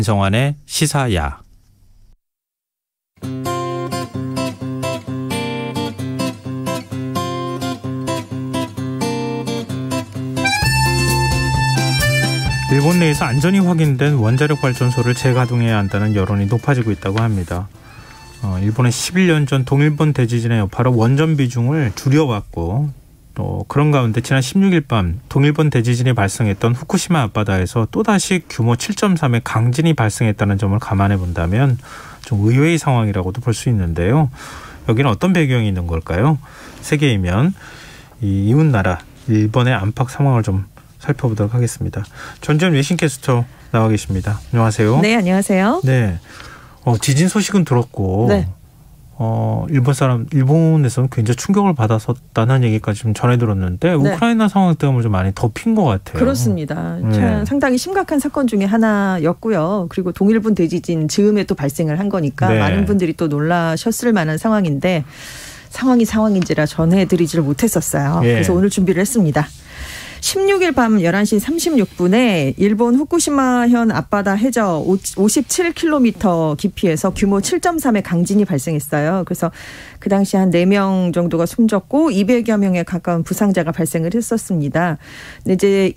김성환의 시사야. 일본 내에서 안전이 확인된 원자력 발전소를 재가동해야 한다는 여론이 높아지고 있다고 합니다. 일본의 11년 전 동일본 대지진의 여파로 원전 비중을 줄여왔고, 또 그런 가운데 지난 16일 밤 동일본 대지진이 발생했던 후쿠시마 앞바다에서 또다시 규모 7.3의 강진이 발생했다는 점을 감안해 본다면 좀 의외의 상황이라고도 볼 수 있는데요. 여기는 어떤 배경이 있는 걸까요? 세계이면 이 이웃나라 일본의 안팎 상황을 좀 살펴보도록 하겠습니다. 전지현 외신캐스터 나와 계십니다. 안녕하세요. 네, 안녕하세요. 네, 지진 소식은 들었고, 네. 일본에서는 굉장히 충격을 받았었다는 얘기까지 좀 전해 들었는데, 네. 우크라이나 상황 때문에 좀 많이 덮인 것 같아요. 그렇습니다. 네. 상당히 심각한 사건 중에 하나였고요. 그리고 동일본 대지진 즈음에 또 발생을 한 거니까 네. 많은 분들이 또 놀라셨을 만한 상황인데, 상황인지라 전해드리지를 못했었어요. 네. 그래서 오늘 준비를 했습니다. 16일 밤 11시 36분에 일본 후쿠시마현 앞바다 해저 57km 깊이에서 규모 7.3의 강진이 발생했어요. 그래서 그 당시 한 4명 정도가 숨졌고 200여 명에 가까운 부상자가 발생을 했었습니다. 근데 이제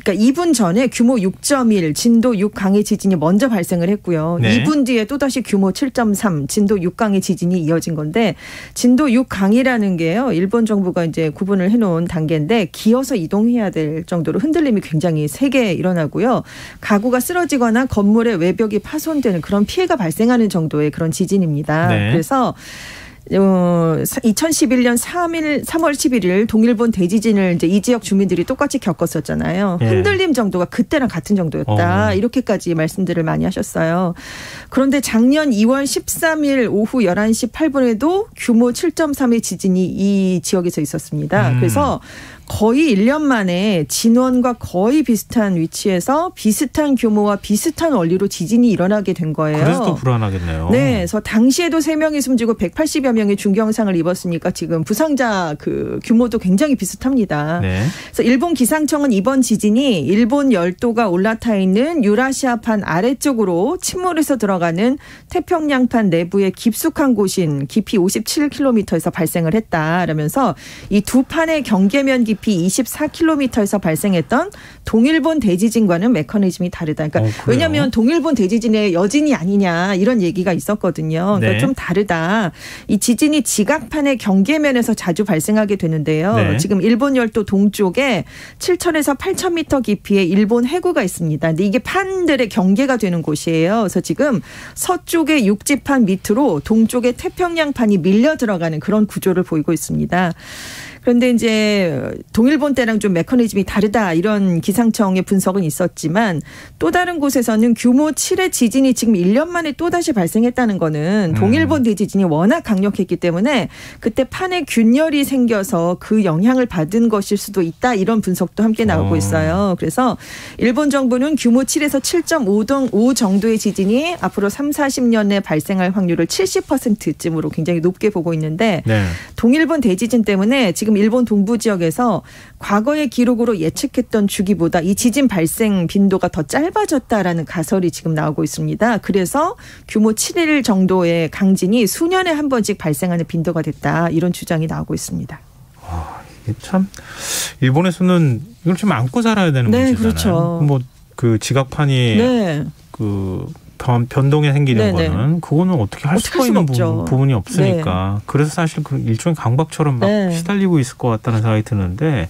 그러니까 2분 전에 규모 6.1 진도 6강의 지진이 먼저 발생을 했고요. 네. 2분 뒤에 또다시 규모 7.3 진도 6강의 지진이 이어진 건데, 진도 6강이라는 게요, 일본 정부가 이제 구분을 해놓은 단계인데 기어서 이동해야 될 정도로 흔들림이 굉장히 세게 일어나고요. 가구가 쓰러지거나 건물의 외벽이 파손되는 그런 피해가 발생하는 정도의 그런 지진입니다. 네. 그래서 2011년 3월 11일 동일본 대지진을 이제 이 지역 주민들이 똑같이 겪었었잖아요. 예. 흔들림 정도가 그때랑 같은 정도였다. 이렇게까지 말씀들을 많이 하셨어요. 그런데 작년 2월 13일 오후 11시 8분에도 규모 7.3의 지진이 이 지역에서 있었습니다. 그래서 거의 1년 만에 진원과 거의 비슷한 위치에서 비슷한 규모와 비슷한 원리로 지진이 일어나게 된 거예요. 그래서 또 불안하겠네요. 네, 그래서 당시에도 3명이 숨지고 180여 명이 중경상을 입었으니까 지금 부상자 그 규모도 굉장히 비슷합니다. 네. 그래서 일본 기상청은 이번 지진이 일본 열도가 올라타 있는 유라시아판 아래쪽으로 침몰해서 들어가는 태평양판 내부의 깊숙한 곳인 깊이 57km에서 발생을 했다라면서 이 두 판의 경계면 깊이 24km에서 발생했던 동일본 대지진과는 메커니즘이 다르다. 그러니까 왜냐하면 동일본 대지진의 여진이 아니냐 이런 얘기가 있었거든요. 그러니까 네. 좀 다르다. 이 지진이 지각판의 경계면에서 자주 발생하게 되는데요. 네. 지금 일본 열도 동쪽에 7,000에서 8,000m 깊이의 일본 해구가 있습니다. 근데 이게 판들의 경계가 되는 곳이에요. 그래서 지금 서쪽의 육지판 밑으로 동쪽의 태평양판이 밀려 들어가는 그런 구조를 보이고 있습니다. 그런데 이제 동일본 때랑 좀 메커니즘이 다르다 이런 기상청의 분석은 있었지만, 또 다른 곳에서는 규모 7의 지진이 지금 1년 만에 또다시 발생했다는 거는 동일본 대지진이 워낙 강력했기 때문에 그때 판에 균열이 생겨서 그 영향을 받은 것일 수도 있다, 이런 분석도 함께 나오고 있어요. 그래서 일본 정부는 규모 7에서 7.5 정도의 지진이 앞으로 3, 40년에 발생할 확률을 70%쯤으로 굉장히 높게 보고 있는데, 네. 동일본 대지진 때문에 지금 일본 동부 지역에서 과거의 기록으로 예측했던 주기보다 이 지진 발생 빈도가 더 짧아졌다라는 가설이 지금 나오고 있습니다. 그래서 규모 7일 정도의 강진이 수년에 한 번씩 발생하는 빈도가 됐다, 이런 주장이 나오고 있습니다. 이게 참 일본에서는 이걸 좀 안고 살아야 되는 네, 문제잖아요. 그렇죠. 뭐 그 지각판이 네. 그 변동이 생기는 네네. 거는 그거는 어떻게 할 수가 있는 부분이 없으니까. 그래서 사실 그 일종의 강박처럼 막 시달리고 있을 것 같다는 생각이 드는데,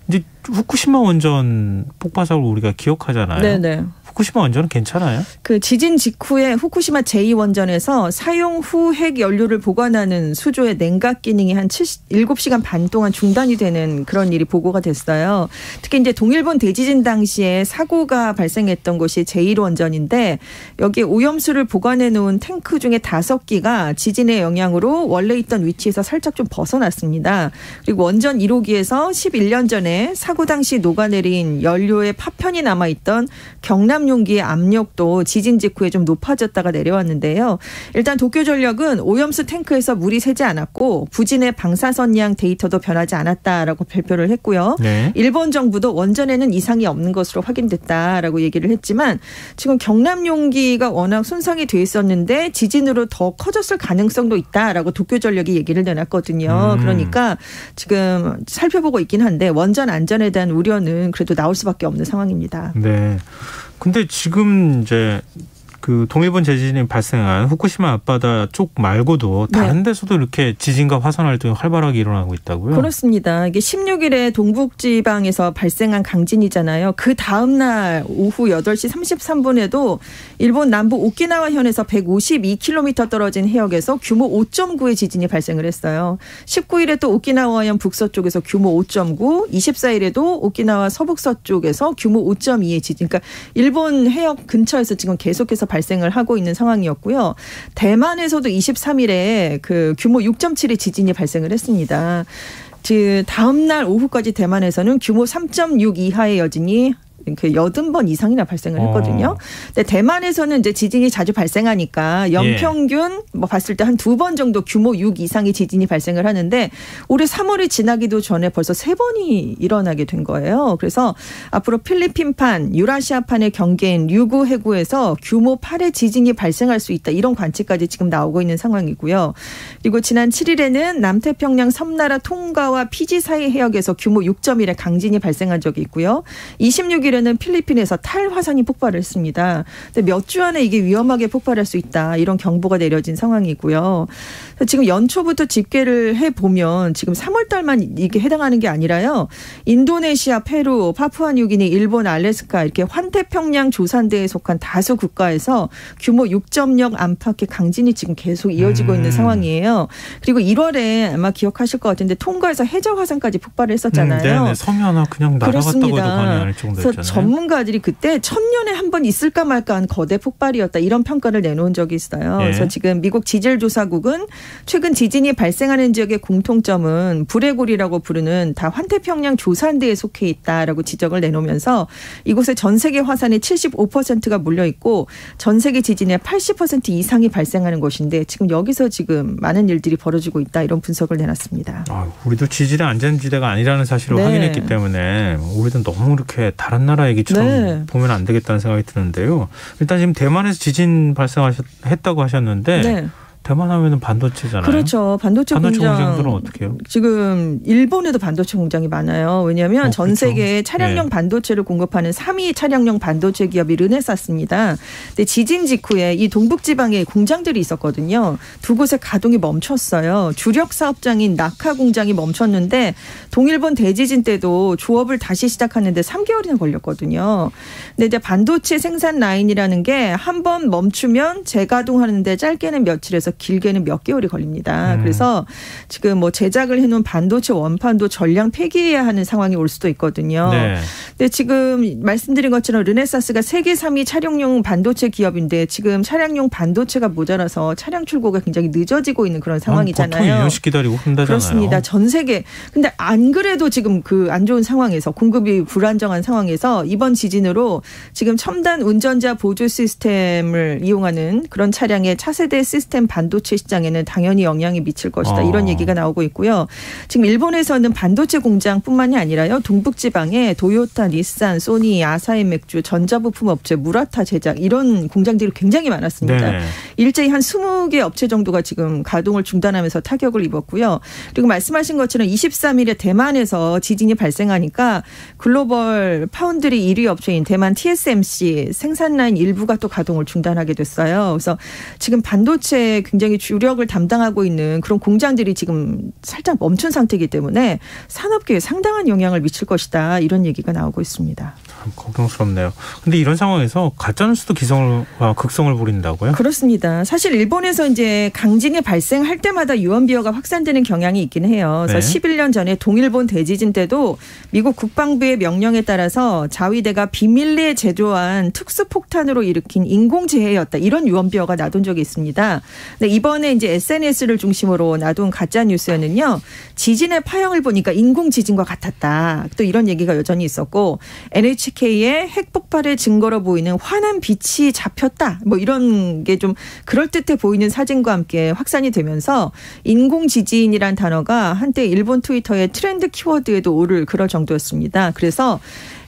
이제 후쿠시마 원전 폭발사고를 우리가 기억하잖아요. 네네. 후쿠시마 원전은 괜찮아요? 그 지진 직후에 후쿠시마 제2원전에서 사용 후 핵 연료를 보관하는 수조의 냉각 기능이 한 7시간 반 동안 중단이 되는 그런 일이 보고가 됐어요. 특히 이제 동일본 대지진 당시에 사고가 발생했던 곳이 제1원전인데, 여기에 오염수를 보관해 놓은 탱크 중에 5기가 지진의 영향으로 원래 있던 위치에서 살짝 좀 벗어났습니다. 그리고 원전 1호기에서 11년 전에 사고 사고 당시 녹아내린 연료의 파편이 남아있던 경남 용기의 압력도 지진 직후에 좀 높아졌다가 내려왔는데요. 일단 도쿄전력은 오염수 탱크에서 물이 새지 않았고 부진의 방사선량 데이터도 변하지 않았다라고 발표를 했고요. 네. 일본 정부도 원전에는 이상이 없는 것으로 확인됐다라고 얘기를 했지만 지금 경남 용기가 워낙 손상이 돼 있었는데 지진으로 더 커졌을 가능성도 있다라고 도쿄전력이 얘기를 내놨거든요. 그러니까 지금 살펴보고 있긴 한데 원전 안전에 대한 우려는 그래도 나올 수밖에 없는 상황입니다. 네. 근데 지금 이제 그 동일본 대지진이 발생한 후쿠시마 앞바다 쪽 말고도 다른 데서도 이렇게 지진과 화산 활동이 활발하게 일어나고 있다고요? 그렇습니다. 이게 16일에 동북지방에서 발생한 강진이잖아요. 그 다음 날 오후 8시 33분에도 일본 남부 오키나와현에서 152km 떨어진 해역에서 규모 5.9의 지진이 발생을 했어요. 19일에 또 오키나와현 북서쪽에서 규모 5.9, 24일에도 오키나와 서북서쪽에서 규모 5.2의 지진. 그러니까 일본 해역 근처에서 지금 계속해서 발생을 하고 있는 상황이었고요. 대만에서도 23일에 그 규모 6.7의 지진이 발생을 했습니다. 그 다음 날 오후까지 대만에서는 규모 3.6 이하의 여진이 그 80번 이상이나 발생을 했거든요. 근데 대만에서는 이제 지진이 자주 발생하니까 연평균 뭐 봤을 때 한 2번 정도 규모 6 이상의 지진이 발생을 하는데 올해 3월이 지나기도 전에 벌써 3번이 일어나게 된 거예요. 그래서 앞으로 필리핀판, 유라시아판의 경계인 류구 해구에서 규모 8의 지진이 발생할 수 있다. 이런 관측까지 지금 나오고 있는 상황이고요. 그리고 지난 7일에는 남태평양 섬나라 통가와 피지 사이 해역에서 규모 6.1의 강진이 발생한 적이 있고요. 26일에는 필리핀에서 탈화산이 폭발을 했습니다. 근데 몇 주 안에 이게 위험하게 폭발할 수 있다. 이런 경보가 내려진 상황이고요. 지금 연초부터 집계를 해보면 지금 3월 달만 이게 해당하는 게 아니라요. 인도네시아, 페루, 파푸아뉴기니, 일본, 알래스카 이렇게 환태평양 조산대에 속한 다수 국가에서 규모 6.0 안팎의 강진이 지금 계속 이어지고 있는 상황이에요. 그리고 1월에 아마 기억하실 것 같은데 통가에서 해저화산까지 폭발을 했었잖아요. 네네. 섬이 하나 그냥 날아갔다고 해도 과언이 아닐 정도였잖아요. 전문가들이 그때 1000년에 한 번 있을까 말까 한 거대 폭발이었다. 이런 평가를 내놓은 적이 있어요. 그래서 지금 미국 지질조사국은 최근 지진이 발생하는 지역의 공통점은 불레골이라고 부르는 다 환태평양 조산대에 속해 있다라고 지적을 내놓으면서 이곳에 전 세계 화산의 75%가 몰려 있고 전 세계 지진의 80% 이상이 발생하는 곳인데 지금 여기서 지금 많은 일들이 벌어지고 있다. 이런 분석을 내놨습니다. 우리도 지질의 안전지대가 아니라는 사실을 확인했기 때문에 우리도 너무 이렇게 다른 나라 얘기처럼 보면 안 되겠다는 생각이 드는데요. 일단 지금 대만에서 지진 발생했다고 하셨는데 대만 하면은 반도체잖아요. 그렇죠. 반도체 공장들은 어떻게 해요? 지금 일본에도 반도체 공장이 많아요. 왜냐하면 전 세계에 차량용 반도체를 공급하는 3위 차량용 반도체 기업이 르네사스입니다. 근데 지진 직후에 이 동북지방에 공장들이 있었거든요. 두 곳의 가동이 멈췄어요. 주력 사업장인 나카 공장이 멈췄는데 동일본 대지진 때도 조업을 다시 시작하는데 3개월이나 걸렸거든요. 근데 이제 반도체 생산 라인이라는 게 한 번 멈추면 재가동하는데 짧게는 며칠에서 길게는 몇 개월이 걸립니다. 그래서 지금 뭐 제작을 해놓은 반도체 원판도 전량 폐기해야 하는 상황이 올 수도 있거든요. 근데 지금 말씀드린 것처럼 르네사스가 세계 3위 차량용 반도체 기업인데 지금 차량용 반도체가 모자라서 차량 출고가 굉장히 늦어지고 있는 그런 상황이잖아요. 보통 1년씩 기다리고 한다잖아요. 그렇습니다. 전 세계. 근데 안 그래도 지금 그 안 좋은 상황에서 공급이 불안정한 상황에서 이번 지진으로 지금 첨단 운전자 보조 시스템을 이용하는 그런 차량의 차세대 시스템 반도체 시장에는 당연히 영향이 미칠 것이다. 이런 얘기가 나오고 있고요. 지금 일본에서는 반도체 공장뿐만이 아니라요. 동북지방에 도요타, 닛산, 소니, 아사히 맥주, 전자부품 업체, 무라타 제작 이런 공장들이 굉장히 많았습니다. 일제히 한 20개 업체 정도가 지금 가동을 중단하면서 타격을 입었고요. 그리고 말씀하신 것처럼 23일에 대만에서 지진이 발생하니까 글로벌 파운드리 1위 업체인 대만 TSMC 생산 라인 일부가 또 가동을 중단하게 됐어요. 그래서 지금 반도체 굉장히 주력을 담당하고 있는 그런 공장들이 지금 살짝 멈춘 상태이기 때문에 산업계에 상당한 영향을 미칠 것이다. 이런 얘기가 나오고 있습니다. 참 걱정스럽네요. 근데 이런 상황에서 가짜뉴스도 극성을 부린다고요? 그렇습니다. 사실 일본에서 이제 강진이 발생할 때마다 유언비어가 확산되는 경향이 있긴 해요. 그래서 11년 전에 동일본 대지진 때도 미국 국방부의 명령에 따라서 자위대가 비밀리에 제조한 특수폭탄으로 일으킨 인공재해였다. 이런 유언비어가 나돈 적이 있습니다. 근데 이번에 이제 SNS를 중심으로 나돈 가짜뉴스에는요. 지진의 파형을 보니까 인공지진과 같았다. 또 이런 얘기가 여전히 있었고 NHK의 핵폭발의 증거로 보이는 환한 빛이 잡혔다. 뭐 이런 게 좀 그럴듯해 보이는 사진과 함께 확산이 되면서 인공지진이란 단어가 한때 일본 트위터의 트렌드 키워드에도 오를 그럴 정도였습니다. 그래서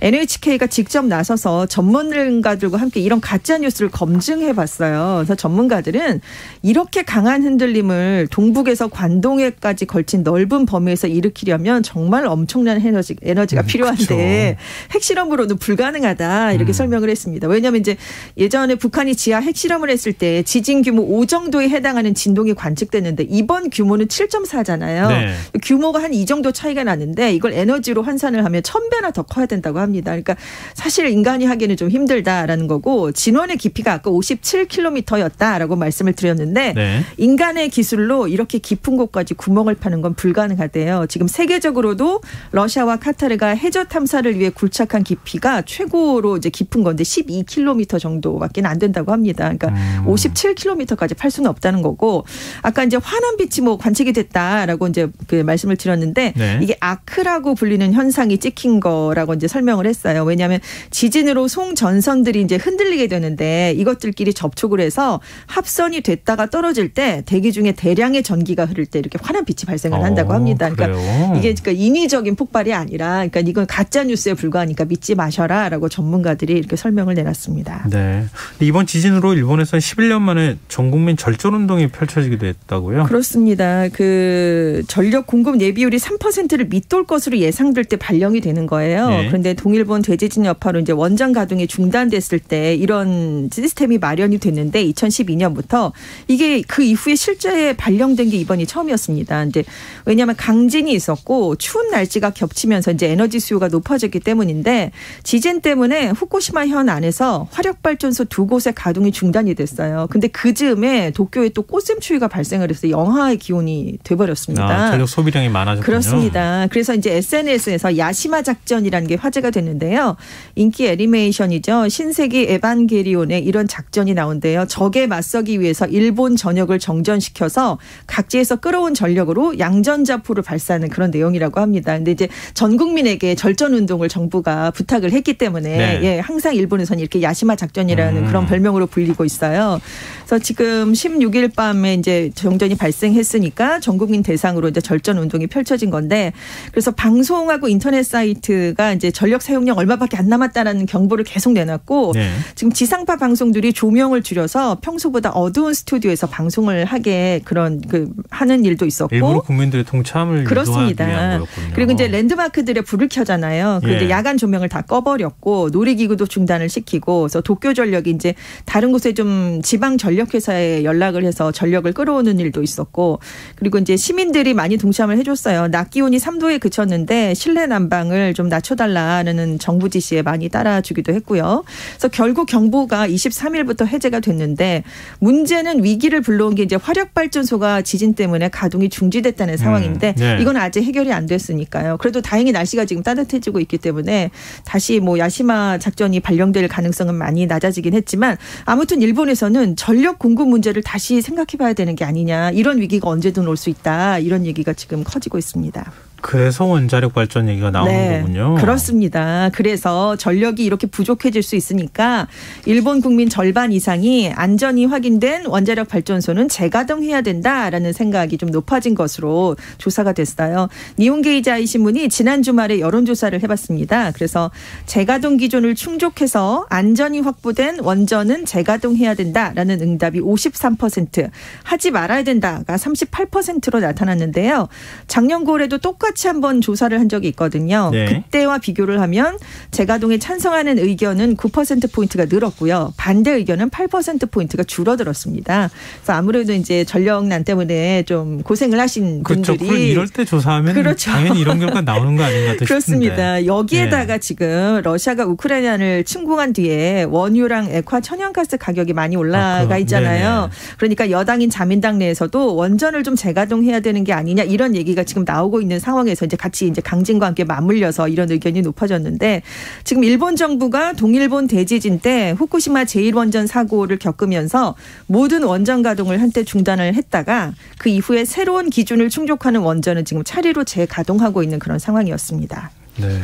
NHK가 직접 나서서 전문가들과 함께 이런 가짜뉴스를 검증해봤어요. 그래서 전문가들은 이렇게 강한 흔들림을 동북에서 관동해까지 걸친 넓은 범위에서 일으키려면 정말 엄청난 에너지가 필요한데 그렇죠. 핵실험으로는 불가능하다 이렇게 설명을 했습니다. 왜냐하면 이제 예전에 북한이 지하 핵실험을 했을 때 지진 규모 5 정도에 해당하는 진동이 관측됐는데 이번 규모는 7.4잖아요. 네. 규모가 한 이 정도 차이가 나는데 이걸 에너지로 환산을 하면 1000배나 더 커야 된다고 합니다. 그러니까 사실 인간이 하기는 좀 힘들다라는 거고 진원의 깊이가 아까 57km였다라고 말씀을 드렸는데 네. 인간의 기술로 이렇게 깊은 곳까지 구멍을 파는 건 불가능하대요. 지금 세계적으로도 러시아와 카타르가 해저 탐사를 위해 굴착한 깊이가 최고로 이제 깊은 건데 12km 정도밖에 안 된다고 합니다. 그러니까 57km까지 팔 수는 없다는 거고 아까 이제 환한 빛이 뭐 관측이 됐다라고 이제 그 말씀을 드렸는데 네. 이게 아크라고 불리는 현상이 찍힌 거라고 이제 설명을 했어요. 왜냐하면 지진으로 송전선들이 이제 흔들리게 되는데 이것들끼리 접촉을 해서 합선이 됐다가 떨어질 때 대기 중에 대량의 전기가 흐를 때 이렇게 환한 빛이 발생을 한다고 합니다. 그러니까 이게 그러니까 인위적인 폭발이 아니라 그러니까 이건 가짜 뉴스에 불과하니까 믿지 마셔라라고 전문가들이 이렇게 설명을 내놨습니다. 네. 이번 지진으로 일본에서는 11년 만에 전국민 절전 운동이 펼쳐지기도 했다고요? 그렇습니다. 그 전력 공급 예비율이 3%를 밑돌 것으로 예상될 때 발령이 되는 거예요. 네. 그런데 동일본 대지진 여파로 이제 원전 가동이 중단됐을 때 이런 시스템이 마련이 됐는데 2012년부터 이게 그 이후에 실제 발령된 게 이번이 처음이었습니다. 근데 왜냐하면 강진이 있었고 추운 날씨가 겹치면서 이제 에너지 수요가 높아졌기 때문인데 지진 때문에 후쿠시마 현 안에서 화력발전소 2곳의 가동이 중단이 됐어요. 근데 그 즈음에 도쿄에 또 꽃샘추위가 발생을 해서 영하의 기온이 돼버렸습니다. 전력 소비량이 많아졌군요. 그렇습니다. 그래서 이제 SNS에서 야시마 작전이라는 게 화제가 됐는데요. 인기 애니메이션이죠. 신세기 에반게리온에 이런 작전이 나온대요. 적에 맞서기 위해서 일본 전역을 정전시켜서 각지에서 끌어온 전력으로 양전자포를 발사하는 그런 내용이라고 합니다. 근데 이제 전 국민에게 절전 운동을 정부가 부탁을 했기 때문에 네. 예, 항상 일본에서는 이렇게 야시마 작전이라는 그런 별명으로 불리고 있어요. 그래서 지금 16일 밤에 이제 정전이 발생했으니까 전 국민 대상으로 이제 절전 운동이 펼쳐진 건데 그래서 방송하고 인터넷 사이트가 이제 전력 사용량 얼마밖에 안 남았다라는 경보를 계속 내놨고 네. 지금 지상파 방송들이 조명을 줄여서 평소보다 어두운 스튜디오에서 방송을 하게 그런 하는 일도 있었고 일부러 국민들의 동참을 그렇습니다. 위한 거였군요. 그리고 이제 랜드마크들의 불을 켜잖아요. 그런데 예. 야간 조명을 다 꺼버렸고 놀이기구도 중단을 시키고 그래서 도쿄전력이 이제 다른 곳에 좀 지방 전력회사에 연락을 해서 전력을 끌어오는 일도 있었고 그리고 이제 시민들이 많이 동참을 해줬어요. 낮 기온이 3도에 그쳤는데 실내 난방을 좀 낮춰달라는 정부 지시에 많이 따라주기도 했고요. 그래서 결국 경보가 23일부터 해제가 됐는데 문제는 위기를 불러온 게 이제 화력발전소가 지진 때문에 가동이 중지됐다는 상황인데 네. 이건 아직 해결이 안 됐으니까요. 그래도 다행히 날씨가 지금 따뜻해지고 있기 때문에 다시 뭐 야시마 작전이 발령될 가능성은 많이 낮아지긴 했지만 아무튼 일본에서는 전력 공급 문제를 다시 생각해봐야 되는 게 아니냐. 이런 위기가 언제든 올 수 있다. 이런 얘기가 지금 커지고 있습니다. 그래서 원자력 발전 얘기가 나오는 네, 거군요. 그렇습니다. 그래서 전력이 이렇게 부족해질 수 있으니까 일본 국민 절반 이상이 안전이 확인된 원자력 발전소는 재가동해야 된다라는 생각이 좀 높아진 것으로 조사가 됐어요. 니혼게이자이 신문이 지난 주말에 여론조사를 해봤습니다. 그래서 재가동 기준을 충족해서 안전이 확보된 원전은 재가동해야 된다라는 응답이 53%, 하지 말아야 된다가 38%로 나타났는데요. 작년 9월에도 똑같이 똑같이 한번 조사를 한 적이 있거든요. 네. 그때와 비교를 하면 재가동에 찬성하는 의견은 9%포인트가 늘었고요. 반대 의견은 8%포인트가 줄어들었습니다. 그래서 아무래도 이제 전력난 때문에 좀 고생을 하신 그렇죠. 분들이. 이럴 때 조사하면 그렇죠. 당연히 이런 결과 나오는 거 아닌가 싶은데. 그렇습니다. 여기에다가 지금 러시아가 우크라이나를 침공한 뒤에 원유랑 액화 천연가스 가격이 많이 올라가 있잖아요. 그러니까 여당인 자민당 내에서도 원전을 좀 재가동해야 되는 게 아니냐 이런 얘기가 지금 나오고 있는 상황에서 이제 같이 이제 강진과 함께 맞물려서 이런 의견이 높아졌는데 지금 일본 정부가 동일본 대지진 때 후쿠시마 제1원전 사고를 겪으면서 모든 원전 가동을 한때 중단을 했다가 그 이후에 새로운 기준을 충족하는 원전은 지금 차례로 재가동하고 있는 그런 상황이었습니다. 네.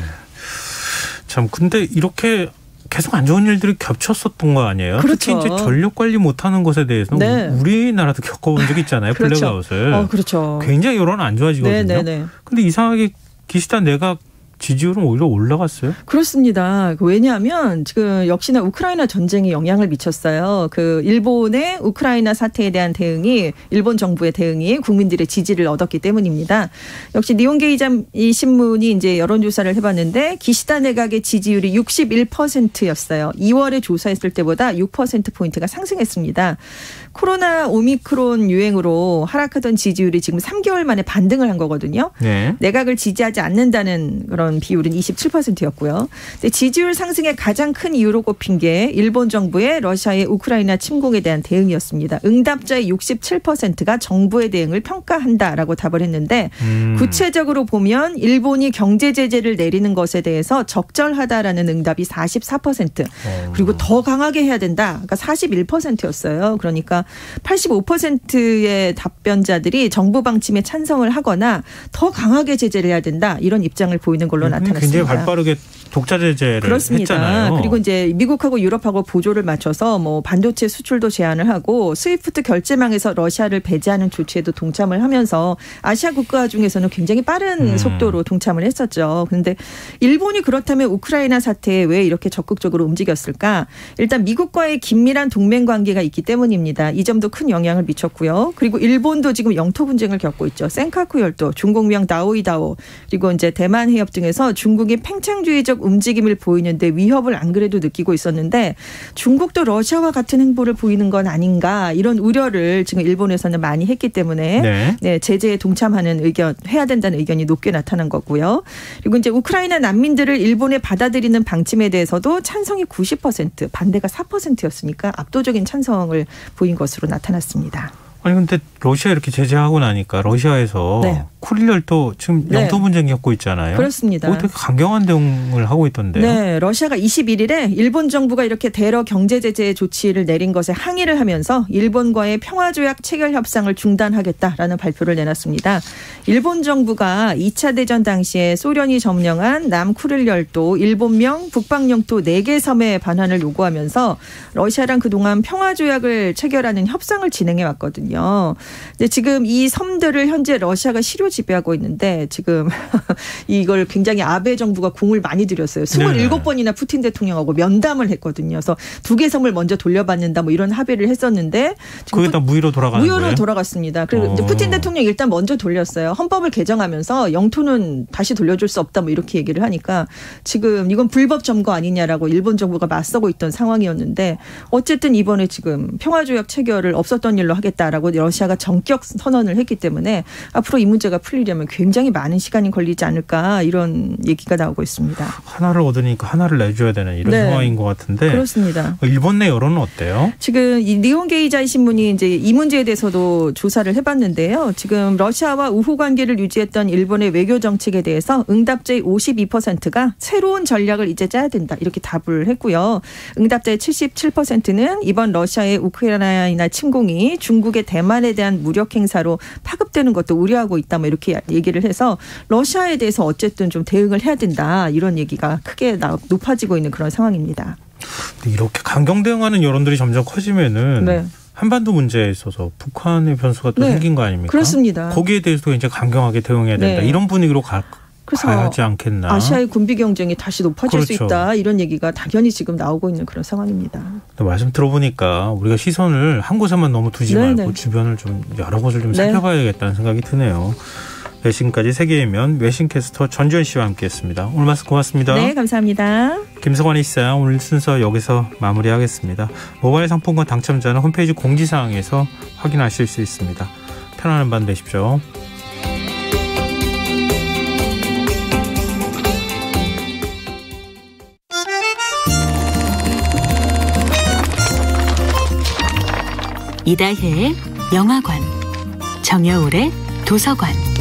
참 근데 이렇게 계속 안 좋은 일들이 겹쳤었던 거 아니에요? 그렇죠. 특히 이제 전력 관리 못하는 것에 대해서 네. 우리나라도 겪어본 적 있잖아요. 그렇죠. 블랙아웃을. 그렇죠. 굉장히 여론 안 좋아지거든요. 근데 이상하게 기시다 내각 지지율은 오히려 올라갔어요? 그렇습니다. 왜냐하면 지금 역시나 우크라이나 전쟁이 영향을 미쳤어요. 그 일본의 우크라이나 사태에 대한 대응이 일본 정부의 대응이 국민들의 지지를 얻었기 때문입니다. 역시 니혼게이 신문이 이제 여론조사를 해봤는데 기시다 내각의 지지율이 61%였어요. 2월에 조사했을 때보다 6%포인트가 상승했습니다. 코로나 오미크론 유행으로 하락하던 지지율이 지금 3개월 만에 반등을 한 거거든요. 네. 내각을 지지하지 않는다는 그런 비율은 27%였고요. 근데 지지율 상승의 가장 큰 이유로 꼽힌 게 일본 정부의 러시아의 우크라이나 침공에 대한 대응이었습니다. 응답자의 67%가 정부의 대응을 평가한다라고 답을 했는데 구체적으로 보면 일본이 경제 제재를 내리는 것에 대해서 적절하다라는 응답이 44%. 그리고 더 강하게 해야 된다. 그러니까 41%였어요. 그러니까 85%의 답변자들이 정부 방침에 찬성을 하거나 더 강하게 제재를 해야 된다. 이런 입장을 보이는 걸로 나타났습니다. 굉장히 발빠르게 독자 제재를 그렇습니다. 했잖아요. 그리고 이제 미국하고 유럽하고 보조를 맞춰서 뭐 반도체 수출도 제한을 하고 스위프트 결제망에서 러시아를 배제하는 조치에도 동참을 하면서 아시아 국가 중에서는 굉장히 빠른 속도로 동참을 했었죠. 그런데 일본이 그렇다면 우크라이나 사태에 왜 이렇게 적극적으로 움직였을까? 일단 미국과의 긴밀한 동맹 관계가 있기 때문입니다. 이 점도 큰 영향을 미쳤고요. 그리고 일본도 지금 영토 분쟁을 겪고 있죠. 센카쿠 열도, 중공명 다오이다오, 그리고 이제 대만 해협 등에서 중국이 팽창주의적 움직임을 보이는데 위협을 안 그래도 느끼고 있었는데 중국도 러시아와 같은 행보를 보이는 건 아닌가 이런 우려를 지금 일본에서는 많이 했기 때문에 네, 제재에 동참하는 의견 해야 된다는 의견이 높게 나타난 거고요. 그리고 이제 우크라이나 난민들을 일본에 받아들이는 방침에 대해서도 찬성이 90%, 반대가 4%였으니까 압도적인 찬성을 보인 것으로 나타났습니다. 아니 근데 러시아 이렇게 제재하고 나니까 러시아에서 쿠릴열도 지금 영토 분쟁 겪고 있잖아요. 그렇습니다. 어떻게 강경한 대응을 하고 있던데요. 네, 러시아가 21일에 일본 정부가 이렇게 대러 경제 제재 조치를 내린 것에 항의를 하면서 일본과의 평화조약 체결 협상을 중단하겠다라는 발표를 내놨습니다. 일본 정부가 2차 대전 당시에 소련이 점령한 남쿠릴열도 일본명 북방영토 4개 섬의 반환을 요구하면서 러시아랑 그동안 평화조약을 체결하는 협상을 진행해 왔거든요. 근데 지금 이 섬들을 현재 러시아가 실효 지배하고 있는데 지금 이걸 굉장히 아베 정부가 공을 많이 들였어요. 27번이나 푸틴 대통령하고 면담을 했거든요. 그래서 2개 섬을 먼저 돌려받는다 뭐 이런 합의를 했었는데 그게 다 무효로 돌아가는 거예요? 무효로 돌아갔습니다. 그리고 이제 푸틴 대통령 일단 먼저 돌렸어요. 헌법을 개정하면서 영토는 다시 돌려줄 수 없다 뭐 이렇게 얘기를 하니까 지금 이건 불법 점거 아니냐라고 일본 정부가 맞서고 있던 상황이었는데 어쨌든 이번에 지금 평화조약 체결을 없었던 일로 하겠다라고 러시아가 전격 선언을 했기 때문에 앞으로 이 문제가 풀리려면 굉장히 많은 시간이 걸리지 않을까 이런 얘기가 나오고 있습니다. 하나를 얻으니까 하나를 내줘야 되는 이런 상황인 것 같은데. 그렇습니다. 일본 내 여론은 어때요? 지금 이 니혼게이자이 신문이 이제 이 문제에 대해서도 조사를 해봤는데요. 지금 러시아와 우호 관계를 유지했던 일본의 외교 정책에 대해서 응답자의 52%가 새로운 전략을 이제 짜야 된다 이렇게 답을 했고요. 응답자의 77%는 이번 러시아의 우크라이나 침공이 중국의 대만에 대한 무력 행사로 파급되는 것도 우려하고 있다 뭐 이렇게 얘기를 해서 러시아에 대해서 어쨌든 좀 대응을 해야 된다 이런 얘기가 크게 높아지고 있는 그런 상황입니다. 이렇게 강경 대응하는 여론들이 점점 커지면은 한반도 문제에 있어서 북한의 변수가 또 생긴 거 아닙니까? 그렇습니다. 거기에 대해서도 이제 강경하게 대응해야 된다. 이런 분위기로 가야지 않겠나. 아시아의 군비 경쟁이 다시 높아질 수 있다. 이런 얘기가 당연히 지금 나오고 있는 그런 상황입니다. 말씀 들어보니까 우리가 시선을 한 곳에만 너무 두지 말고 주변을 좀 여러 곳을 좀 살펴봐야겠다는 생각이 드네요. 지금까지 세계의 외신캐스터 전주현 씨와 함께했습니다. 오늘 말씀 고맙습니다. 네, 감사합니다. 김성환의 시사 오늘 순서 여기서 마무리하겠습니다. 모바일 상품권 당첨자는 홈페이지 공지사항에서 확인하실 수 있습니다. 편안한 밤 되십시오. 이다혜의 영화관, 정여울의 도서관.